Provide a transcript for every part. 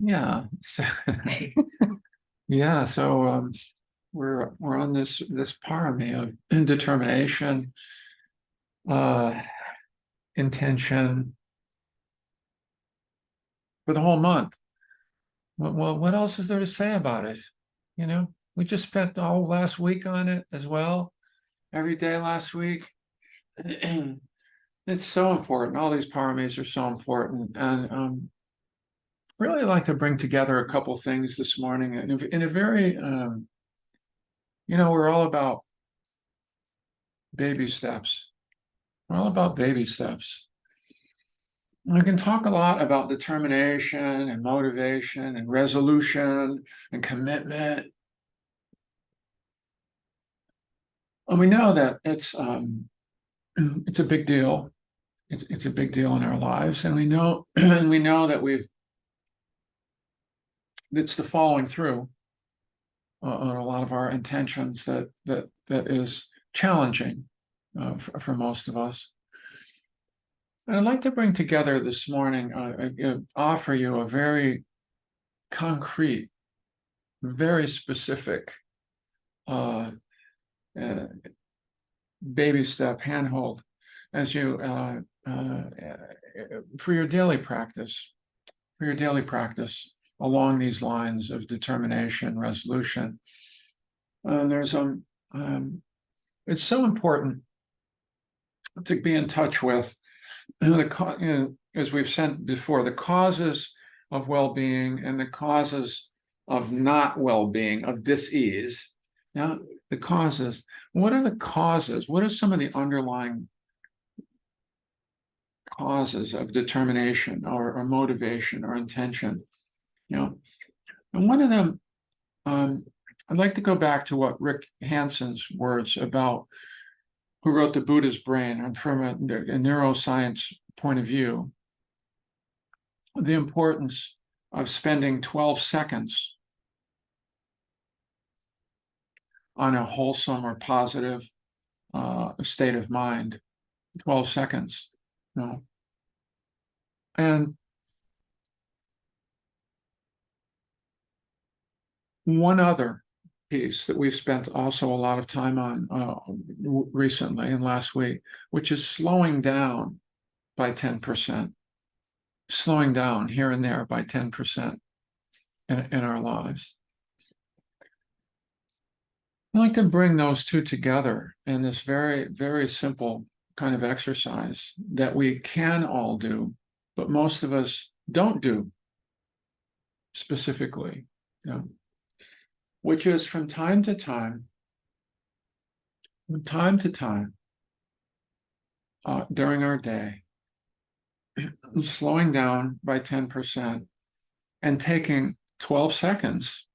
Yeah. Yeah. So we're on this parami of determination, uh, intention for the whole month. Well, what else is there to say about it? We just spent the whole last week on it as well. Every day last week. It's so important. All these paramis are so important, and really like to bring together a couple things this morning in a very we're all about baby steps. We're all about baby steps. And we can talk a lot about determination and motivation and resolution and commitment. And we know that it's a big deal. It's a big deal in our lives, and we know and we know that it's the following through on a lot of our intentions that is challenging for most of us. And I'd like to bring together this morning, offer you a very concrete, very specific baby step handhold as you for your daily practice, along these lines of determination, resolution. It's so important to be in touch with as we've said before, the causes of well-being and the causes of not well-being, of dis-ease. Now, the causes. What are the causes? What are some of the underlying causes of determination or motivation or intention? And one of them, I'd like to go back to what Rick Hanson's words about who wrote The Buddha's Brain, and from a neuroscience point of view, the importance of spending 12 seconds on a wholesome or positive state of mind. 12 seconds. And one other piece that we've spent also a lot of time on recently and last week, which is slowing down by 10%, slowing down here and there by 10% in our lives. I'd like to bring those two together in this very, very simple kind of exercise that we can all do, but most of us don't do specifically, which is from time to time, during our day, slowing down by 10% and taking 12 seconds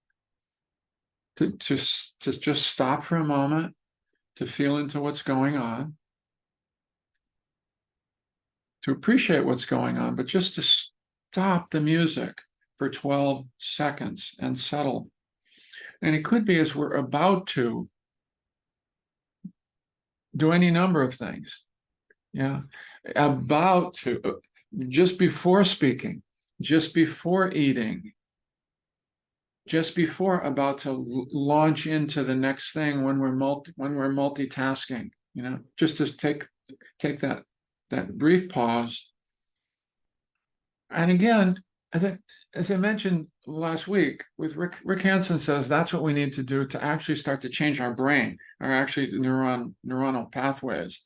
to just stop for a moment, to feel into what's going on, to appreciate what's going on, but just to stop the music for 12 seconds and settle. And it could be as we're about to do any number of things. About to, just before speaking, just before eating, just before about to launch into the next thing when we're multitasking, just to take that brief pause. And again, as I mentioned last week, with Rick Hanson says that's what we need to do to actually start to change our brain, or actually the neuronal pathways.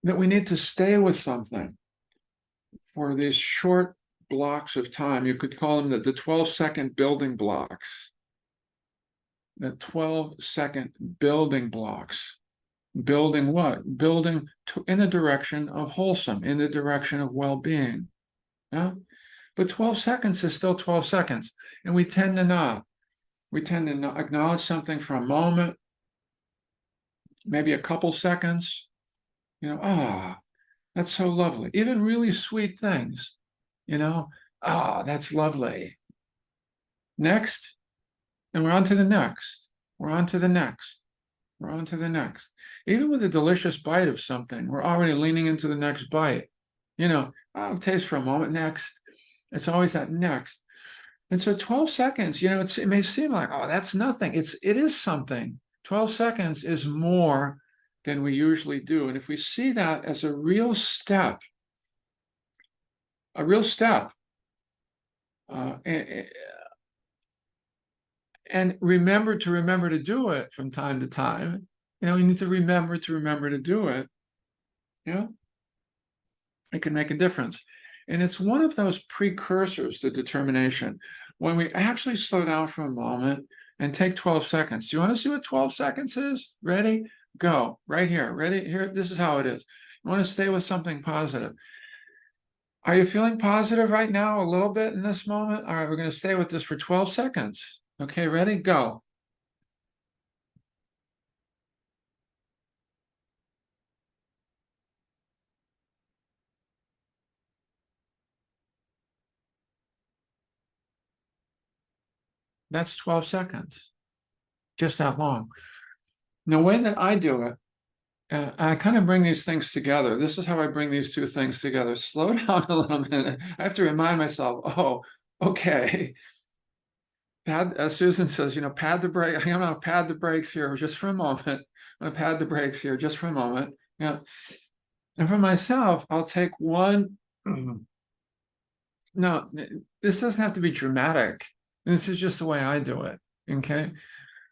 That we need to stay with something for these short blocks of time. You could call them the 12-second building blocks. The 12-second building blocks. Building what? Building in the direction of wholesome, in the direction of well-being. But 12 seconds is still 12 seconds. And we tend to not. We tend to not acknowledge something for a moment, maybe a couple seconds. That's so lovely. Even really sweet things, that's lovely. Next, and we're on to the next. We're on to the next. We're on to the next. Even with a delicious bite of something, we're already leaning into the next bite. I'll taste for a moment. Next. It's always that next. And so 12 seconds, it may seem like, oh, that's nothing. It is something. 12 seconds is more than we usually do. And if we see that as a real step, uh, and remember to do it from time to time, we need to remember to do it, it can make a difference. And it's one of those precursors to determination. When we actually slow down for a moment and take 12 seconds. Do you want to see what 12 seconds is? Ready? Go. Right here. Ready? Here. This is how it is. You want to stay with something positive. Are you feeling positive right now a little bit in this moment? All right, we're going to stay with this for 12 seconds. Okay, ready? Go. That's 12 seconds. Just that long. And the way that I do it, I kind of bring these things together. This is how I bring these two things together. Slow down a little minute. I have to remind myself, oh, okay. Susan says, pad the brake. I'm going to pad the brakes here just for a moment. I'm going to pad the brakes here just for a moment. Yeah. And for myself, I'll take one. No, this doesn't have to be dramatic. This is just the way I do it. Okay.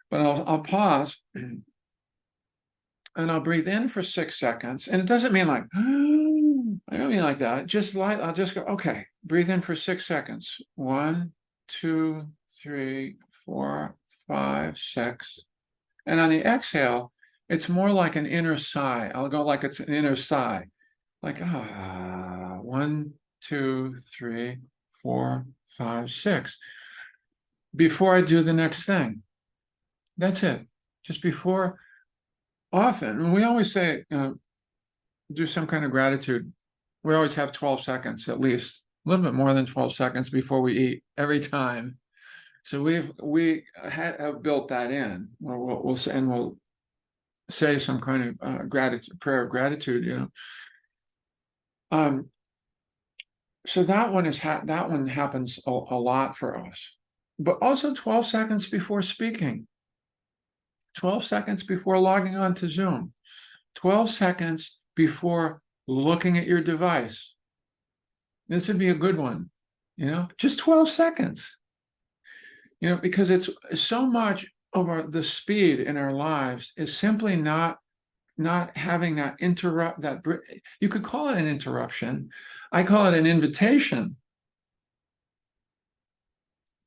But I'll pause and I'll breathe in for 6 seconds. And it doesn't mean like, I don't mean like that. I'll just go, okay, breathe in for 6 seconds. 1, 2, 3, 4, 5, 6. And on the exhale, it's more like an inner sigh. I'll go like it's an inner sigh. Like, 1, 2, 3, 4, 5, 6. Before I do the next thing. That's it. Just before, often, and we always say, do some kind of gratitude. We always have 12 seconds, at least a little bit more than 12 seconds before we eat every time. So we have built that in. We'll say some kind of prayer of gratitude, So that one happens a lot for us, but also 12 seconds before speaking, 12 seconds before logging on to Zoom, 12 seconds before looking at your device. This would be a good one, just 12 seconds, because it's so much of the speed in our lives is simply not having that you could call it an interruption. I call it an invitation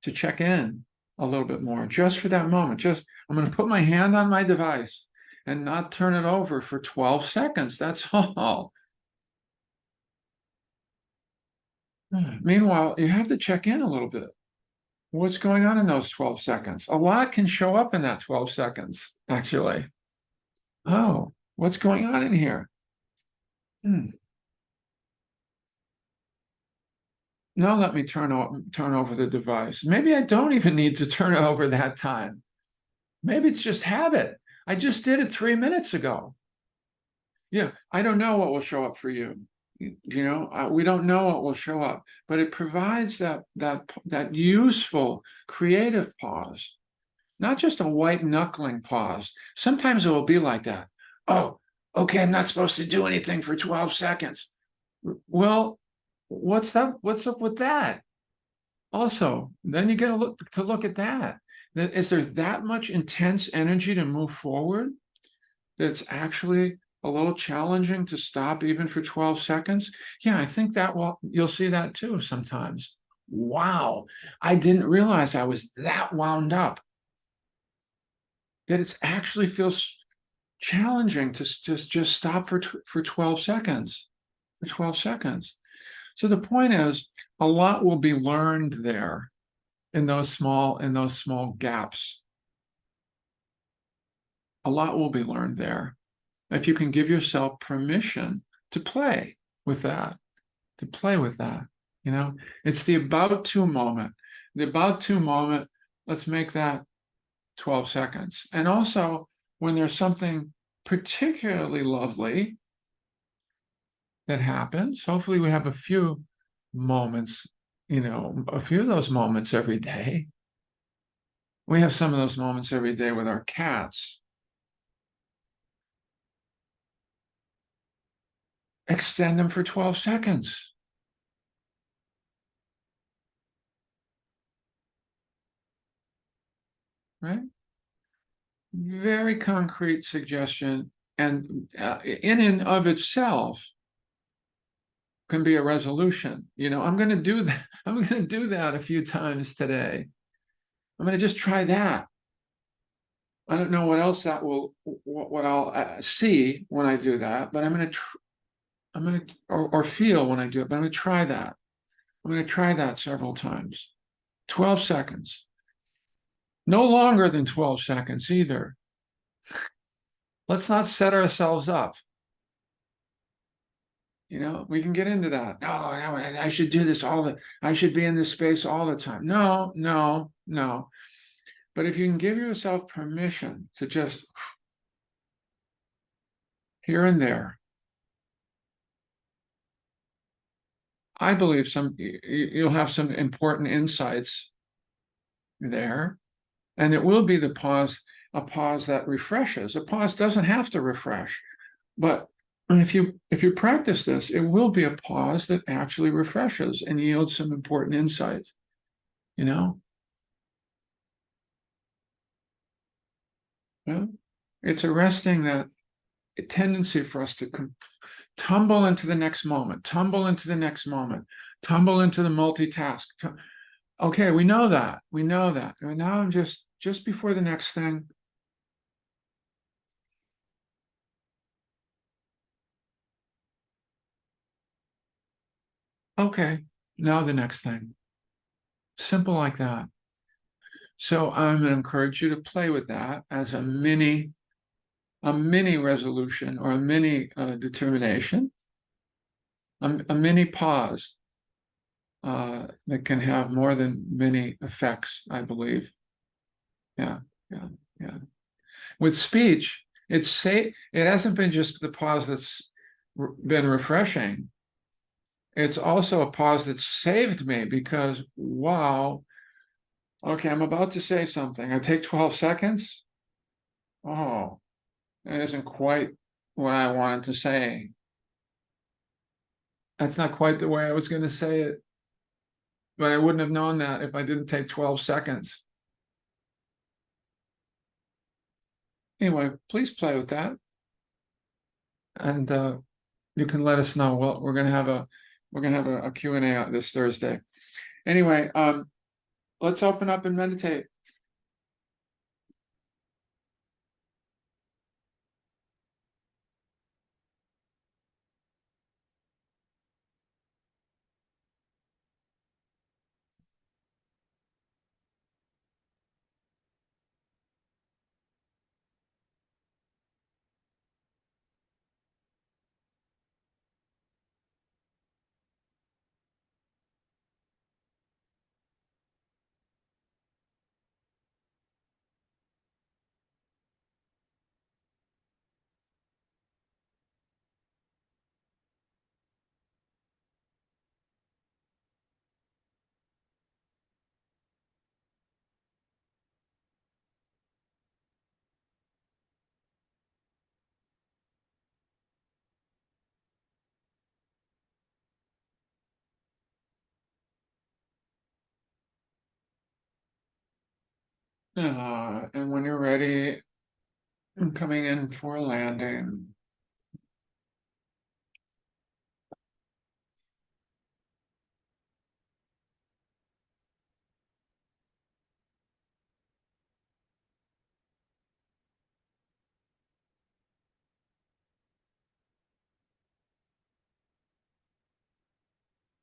to check in a little bit more, just for that moment. I'm going to put my hand on my device and not turn it over for 12 seconds. That's all. Meanwhile, you have to check in a little bit. What's going on in those 12 seconds? A lot can show up in that 12 seconds, actually. Oh, what's going on in here? Now let me turn over the device. Maybe I don't even need to turn it over that time. Maybe it's just habit. I just did it 3 minutes ago. Yeah, I don't know what will show up for you. We don't know what will show up, but it provides that useful, creative pause, not just a white knuckling pause. Sometimes it will be like that. Oh, okay, I'm not supposed to do anything for 12 seconds. Well, what's up with that? Also, then you get to look at that. Is there that much intense energy to move forward that's actually a little challenging to stop even for 12 seconds? Yeah, I think you'll see that too sometimes. Wow, I didn't realize I was that wound up. That it actually feels challenging to just stop for 12 seconds. For 12 seconds. So the point is, a lot will be learned there in those small gaps. A lot will be learned there. If you can give yourself permission to play with that, it's the about to moment. The about to moment, let's make that 12 seconds. And also, when there's something particularly lovely that happens, hopefully we have a few moments a few of those moments every day. We have some of those moments every day with our cats. Extend them for 12 seconds. Right? Very concrete suggestion. And in and of itself can be a resolution. I'm going to do that. I'm going to do that a few times today. I'm going to just try that. I don't know what else what I'll see when I do that, but I'm going to, or feel when I do it, but I'm going to try that. I'm going to try that several times. 12 seconds. No longer than 12 seconds either. Let's not set ourselves up. We can get into that. No, I should do this I should be in this space all the time. No, no, no. But if you can give yourself permission to just here and there, I believe you'll have some important insights there, and it will be a pause that refreshes. A pause doesn't have to refresh, but if you practice this, it will be a pause that actually refreshes and yields some important insights. Yeah? It's arresting that tendency for us to tumble into the next moment, tumble into the next moment, tumble into the multitask. Okay, we know that. We know that. And now I'm just before the next thing. Okay, now the next thing. Simple like that. So I'm going to encourage you to play with that as a mini resolution or a mini determination, a mini pause that can have more than many effects, I believe. Yeah, yeah, yeah. With speech, it hasn't been just the pause that's been refreshing. It's also a pause that saved me because, wow, okay, I'm about to say something. I take 12 seconds. Oh, that isn't quite what I wanted to say. That's not quite the way I was going to say it, but I wouldn't have known that if I didn't take 12 seconds. Anyway, please play with that. And you can let us know. Well, we're going to have a Q&A this Thursday. Anyway, let's open up and meditate. And when you're ready, I'm coming in for a landing.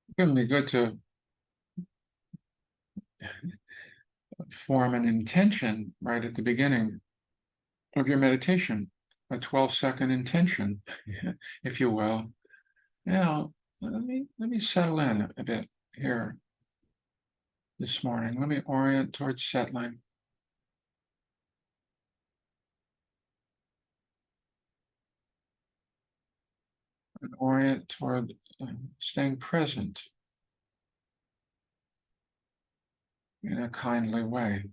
It's going to be good to form an intention right at the beginning of your meditation, a 12-second intention, if you will. Now, let me settle in a bit here this morning. Let me orient towards settling. And orient toward staying present in a kindly way.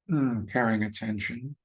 Caring attention.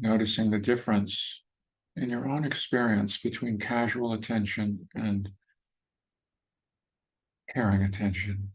Noticing the difference in your own experience between casual attention and caring attention.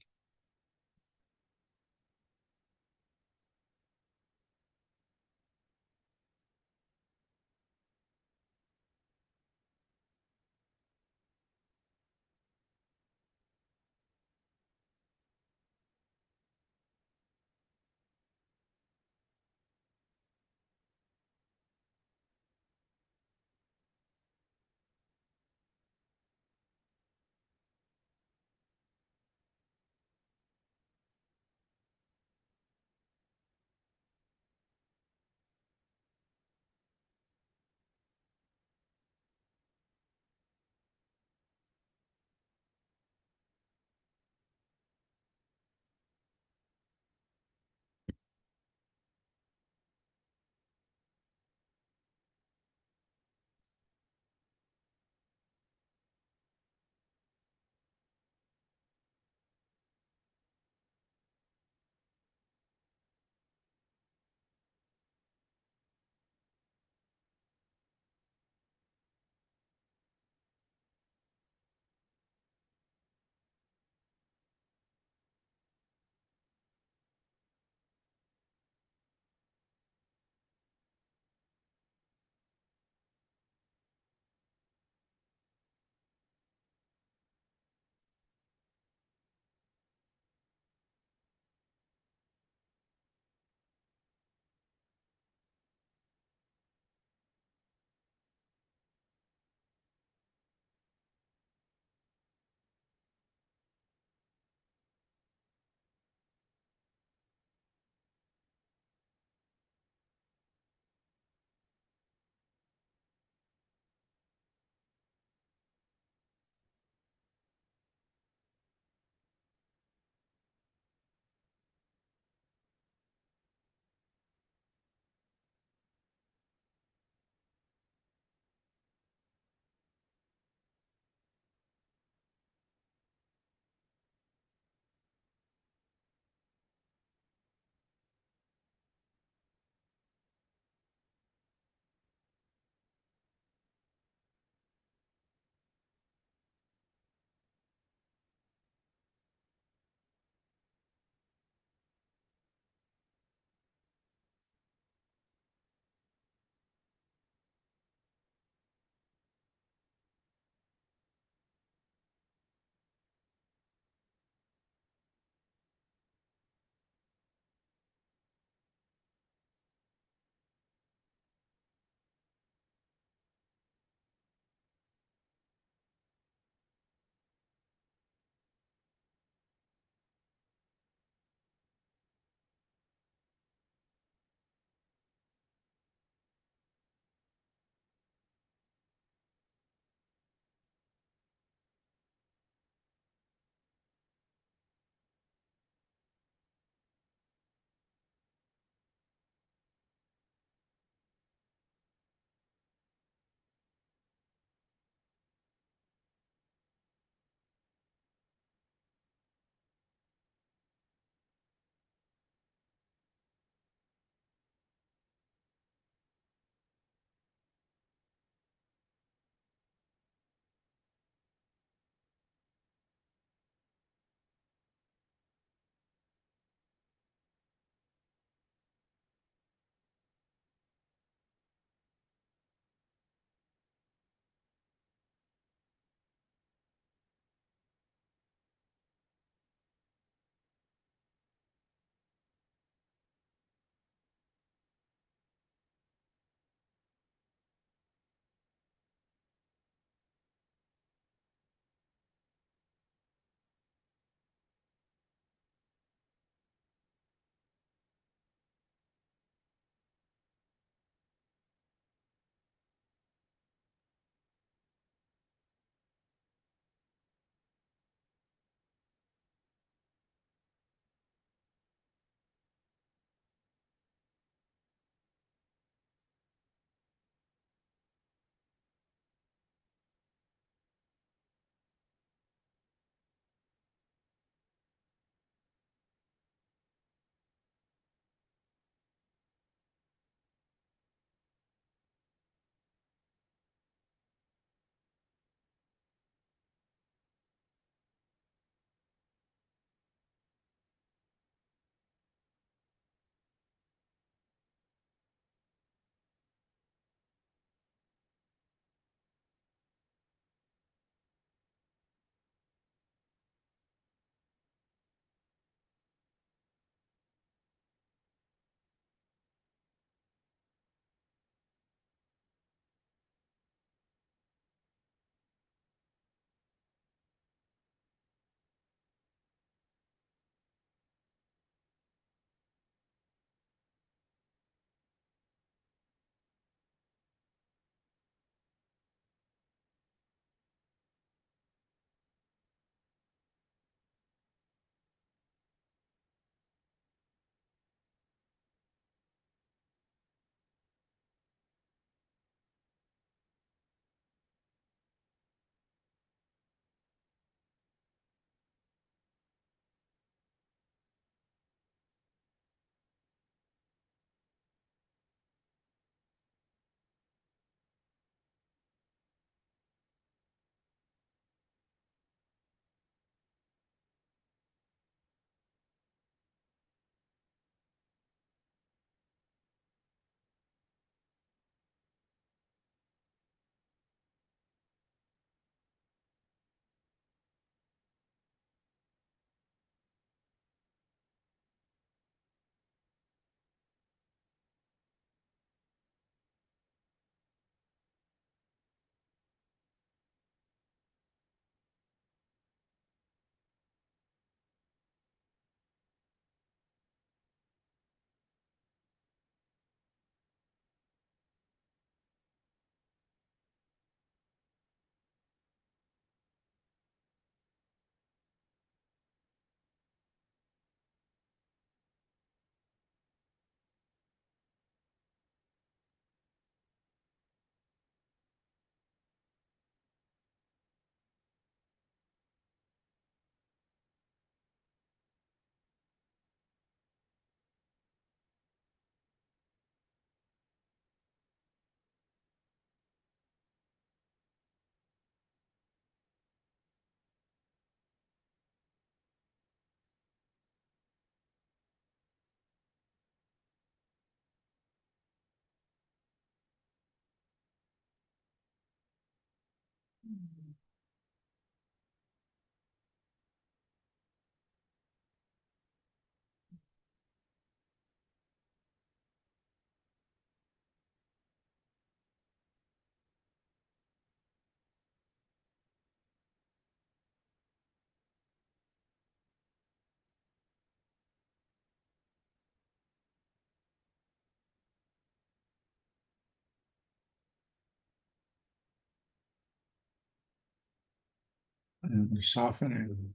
And softening,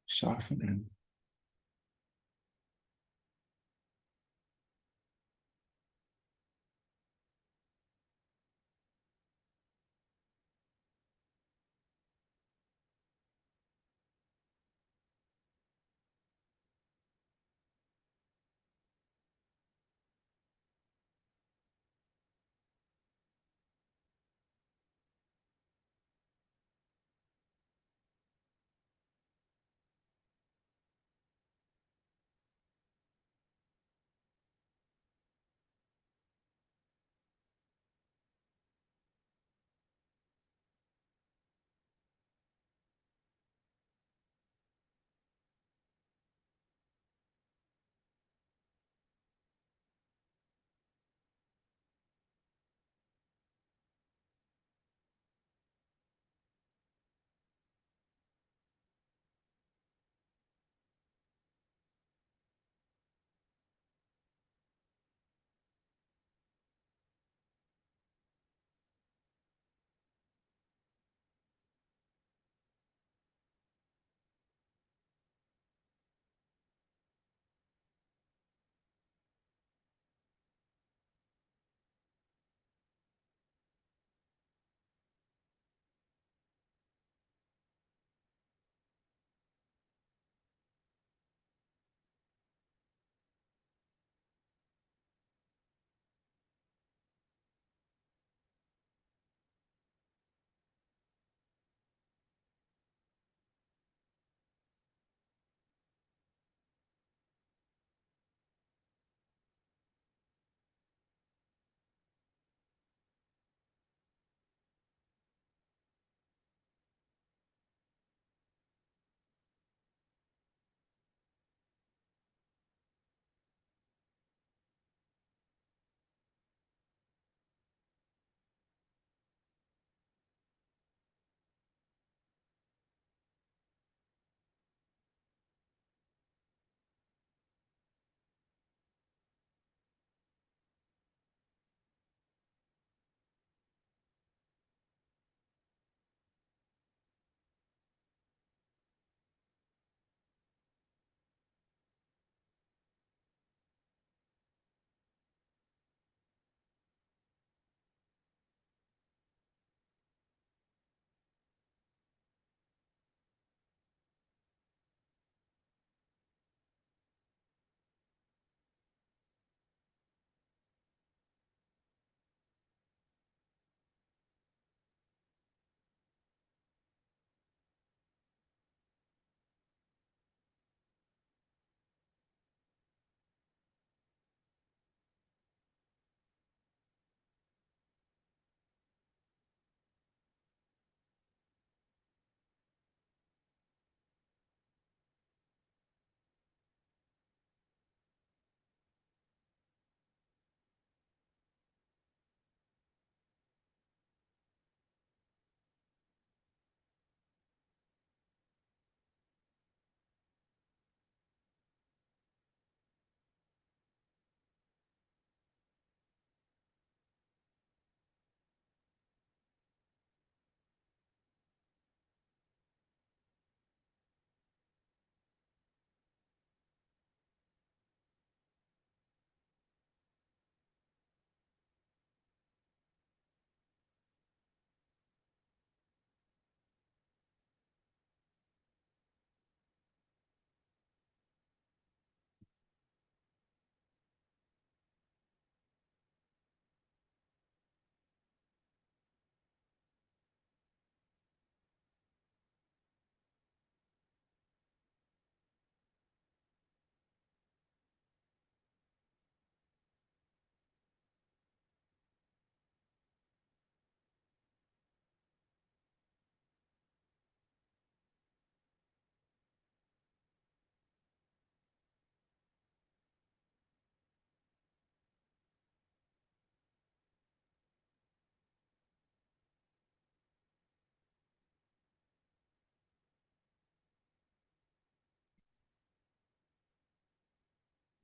softening.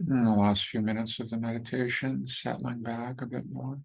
In the last few minutes of the meditation, settling back a bit more.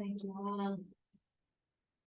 Thank you.